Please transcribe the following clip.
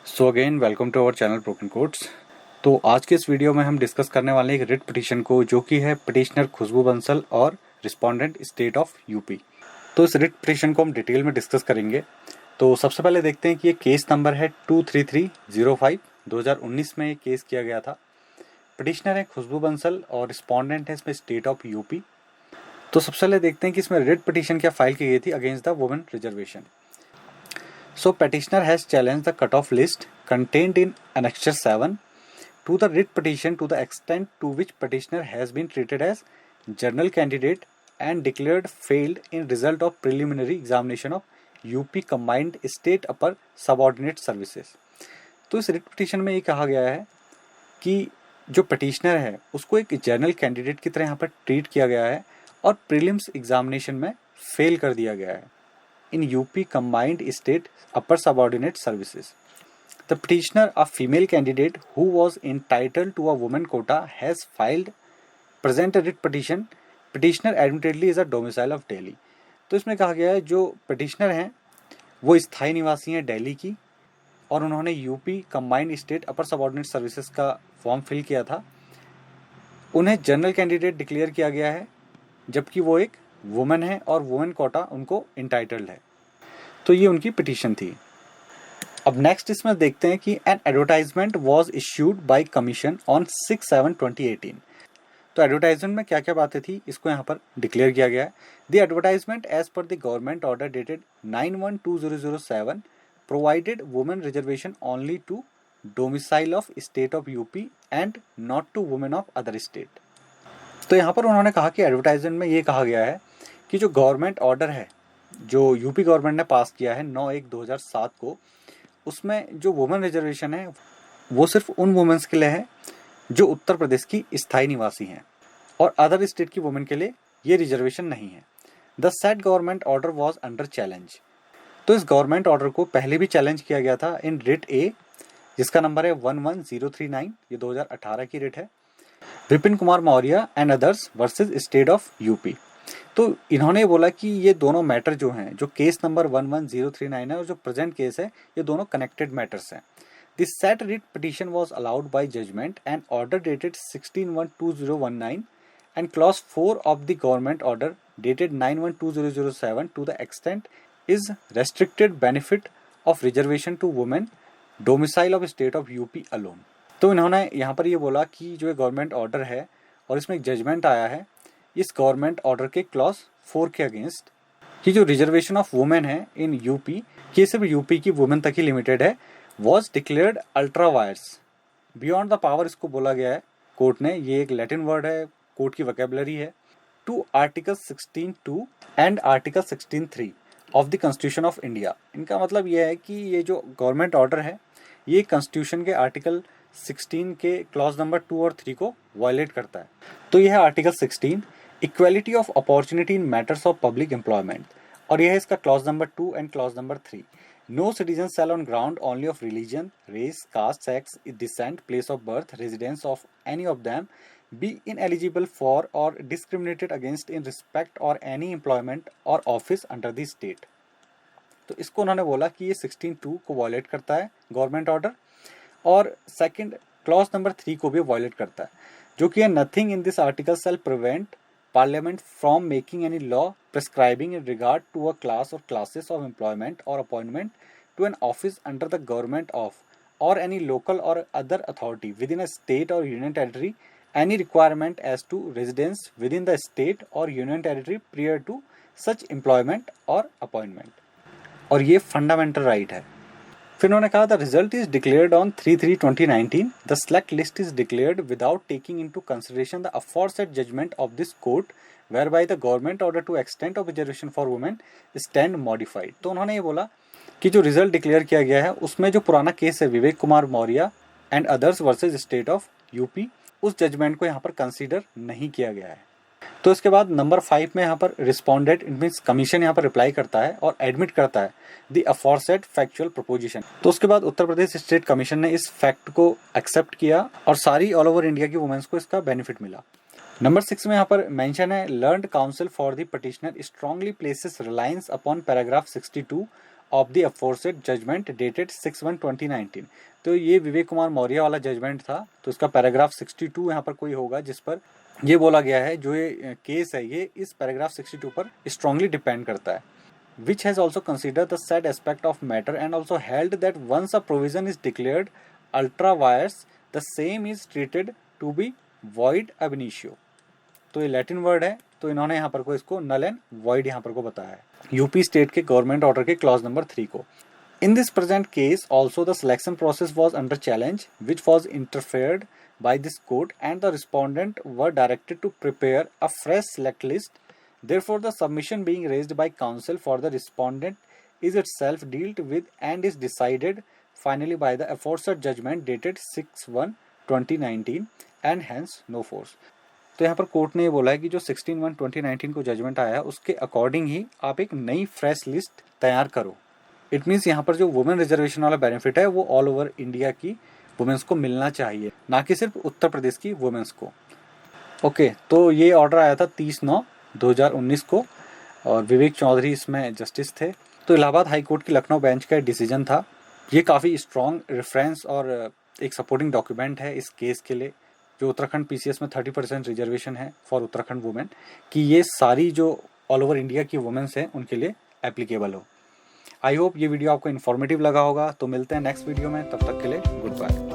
So again welcome to our channel broken quotes. तो आज के इस वीडियो में हम डिस्कस करने वाले हैं एक रिट पिटीशन को, जो कि है पिटिशनर खुशबू बंसल और रिस्पोंडेंट स्टेट ऑफ यूपी। तो इस रिट पिटीशन को हम डिटेल में डिस्कस करेंगे। तो सबसे पहले देखते हैं कि ये केस नंबर है 23305। 2019 में ये केस किया गया था। पिटिशनर है खुशबू बंसल और रिस्पोंडेंट है इसमें स्टेट ऑफ यूपी। तो सबसे पहले देखते हैं कि इसमें रिट पिटीशन क्या फाइल की गई थी against the women reservation. So petitioner has challenged the cutoff list contained in Annexure 7 to the writ petition to the extent to which petitioner has been treated as general candidate and declared failed in result of preliminary examination of UP combined state upper subordinate services। तो इस writ petition में ये कहा गया है कि जो petitioner है उसको एक जनरल कैंडिडेट की तरह यहाँ पर ट्रीट किया गया है और प्रीलिम्स एग्जामिनेशन में फेल कर दिया गया है in UP combined state upper subordinate services. The petitioner, a female candidate who was entitled to a woman quota, has filed present writ petition. Petitioner admittedly is a domicile of Delhi. तो इसमें कहा गया है जो petitioner हैं वो स्थायी निवासी हैं दिल्ली की और उन्होंने यूपी कंबाइंड स्टेट अपर सबऑर्डिनेट सर्विसेज का फॉर्म फिल किया था। उन्हें जनरल कैंडिडेट डिक्लेयर किया गया है जबकि वो एक वुमेन है और वुमेन कोटा उनको इंटाइटल्ड है। तो ये उनकी पिटीशन थी। अब नेक्स्ट इसमें देखते हैं कि an advertisement was issued by commission on 6/7/2018। तो एडवर्टाइजमेंट में क्या क्या बातें थी इसको यहाँ पर डिक्लेयर किया गया है। The advertisement as per the government order dated 9/1/2007 provided women reservation only to domicile of state of UP and not to women of other state. तो यहाँ पर उन्होंने कहा कि एडवर्टाइजमेंट में ये कहा गया है कि जो गवर्नमेंट ऑर्डर है जो यूपी गवर्नमेंट ने पास किया है 9/1/2007 को, उसमें जो वुमेन रिजर्वेशन है वो सिर्फ उन वुमेन्स के लिए है जो उत्तर प्रदेश की स्थायी निवासी हैं और अदर स्टेट की वुमेन के लिए ये रिजर्वेशन नहीं है। The set government order was under challenge. तो इस गवर्नमेंट ऑर्डर को पहले भी चैलेंज किया गया था इन रिट ए, जिसका नंबर है 11039। ये 2018 की रिट है। Vipin Kumar Maurya and others versus state of UP. तो इन्होंने बोला कि ये दोनों मैटर जो हैं, जो केस नंबर 11039 है और जो प्रेजेंट केस है, ये दोनों कनेक्टेड मैटर्स हैं। This set writ petition was allowed by judgment and order dated 16/1/2019 and clause 4 of the government order dated 9/1/2007 to the extent is restricted benefit of reservation to women domicile of state of UP alone. तो इन्होंने यहाँ पर ये बोला कि जो government order है और इसमें एक जजमेंट आया है इस गवर्नमेंट ऑर्डर के क्लॉज 4 के अगेंस्ट कि जो रिजर्वेशन ऑफ वुमेन है इन यूपी, ये सिर्फ यूपी की वुमेन तक ही लिमिटेड है, was declared ultra vires beyond the power. इसको बोला गया है कोर्ट ने, ये एक लैटिन वर्ड है, कोर्ट की वोकैबुलरी है, to article 16(2) and article 16(3) of the constitution of India. इनका मतलब यह है कि ये जो गवर्नमेंट ऑर्डर है ये कॉन्स्टिट्यूशन के आर्टिकल 16 के क्लॉज नंबर 2 और 3 को वायलेट करता है। तो यह है article 16 equality of opportunity in matters of public employment, और यह है इसका clause number 2 and clause number 3। No citizen shall on ground only of religion, race, caste, sex, descent, place of birth, residence of any of them be ineligible for or discriminated against in respect or any employment or office under the state. तो इसको उन्होंने बोला कि ये 16(2) को violate करता है government order, और सेकंड क्लॉज नंबर 3 को भी वायलेट करता है, जो कि nothing in this article shall prevent Parliament from making any law prescribing in regard to a class or classes of employment or appointment to an office under the government of or any local or other authority within a state or union territory any requirement as to residence within the state or union territory prior to such employment or appointment। और ये fundamental right है। फिर उन्होंने कहा the result is declared on 3/3/2019। The select list is declared without taking into consideration the aforesaid judgement of this court whereby the government order to extend of reservation for women stand modified. तो उन्होंने ये बोला कि जो result declare किया गया है उसमें जो पुराना केस है Vivek Kumar Maurya and others versus state of UP, उस जजमेंट को यहाँ पर कंसिडर नहीं किया गया है। तो इसके बाद नंबर 5 में यहाँ पर रिस्पोंडेंट मीन्स कमीशन यहाँ पर रिप्लाई करता है और एडमिट करता है द अफॉरसेड फैक्चुअल प्रोपोजिशन। तो उसके बाद उत्तर प्रदेश स्टेट कमीशन ने इस फैक्ट को एक्सेप्ट किया और सारी ऑल ओवर इंडिया की वुमेन्स को इसका बेनिफिट मिला। नंबर 6 में यहाँ पर मेंशन है learned counsel for the petitioner strongly places reliance upon paragraph 62 of the aforesaid judgment dated 6/1/2019। तो ये विवेक कुमार मौर्य वाला जजमेंट था। तो इसका पैराग्राफ 62 यहाँ पर कोई होगा जिस पर ये बोला गया है, जो ये केस है ये इस पैराग्राफ 62 पर स्ट्रांगली डिपेंड करता है। which has also considered the said aspect of matter and also held that once a provision is declared ultra vires, the same is treated to be void ab initio। तो ये Latin word है, तो इन्होंने यहाँ पर को इसको null and void यहाँ पर को बताया है यूपी स्टेट के गवर्नमेंट ऑर्डर के क्लॉज नंबर 3 को। In this present case also the selection process was under challenge which was interfered by this court and the respondent were directed to prepare a fresh select list। Therefore the submission being raised by counsel for the respondent is itself dealt with and is decided finally by the aforesaid judgment dated 6/1/2019 and hence no force। तो यहाँ पर court ने ये बोला है कि जो 16/1/2019 को जजमेंट आया है उसके अकॉर्डिंग ही आप एक नई फ्रेश लिस्ट तैयार करो। इट मीन्स यहाँ पर जो वुमेन रिजर्वेशन वाला बेनिफिट है वो ऑल ओवर इंडिया की वुमेन्स को मिलना चाहिए, ना कि सिर्फ उत्तर प्रदेश की वुमेन्स को। ओके, तो ये ऑर्डर आया था 30/9/2019 को और विवेक चौधरी इसमें जस्टिस थे। तो इलाहाबाद हाई कोर्ट की लखनऊ बेंच का डिसीजन था। ये काफ़ी स्ट्रॉन्ग रेफरेंस और एक सपोर्टिंग डॉक्यूमेंट है इस केस के लिए, जो उत्तराखंड पीसीएस में 30% रिजर्वेशन है फॉर उत्तराखंड वुमेन, कि ये सारी जो ऑल ओवर इंडिया की वुमेन्स हैं उनके लिए एप्लीकेबल हो। आई होप ये वीडियो आपको इन्फॉर्मेटिव लगा होगा। तो मिलते हैं नेक्स्ट वीडियो में, तब तक के लिए गुड बाय।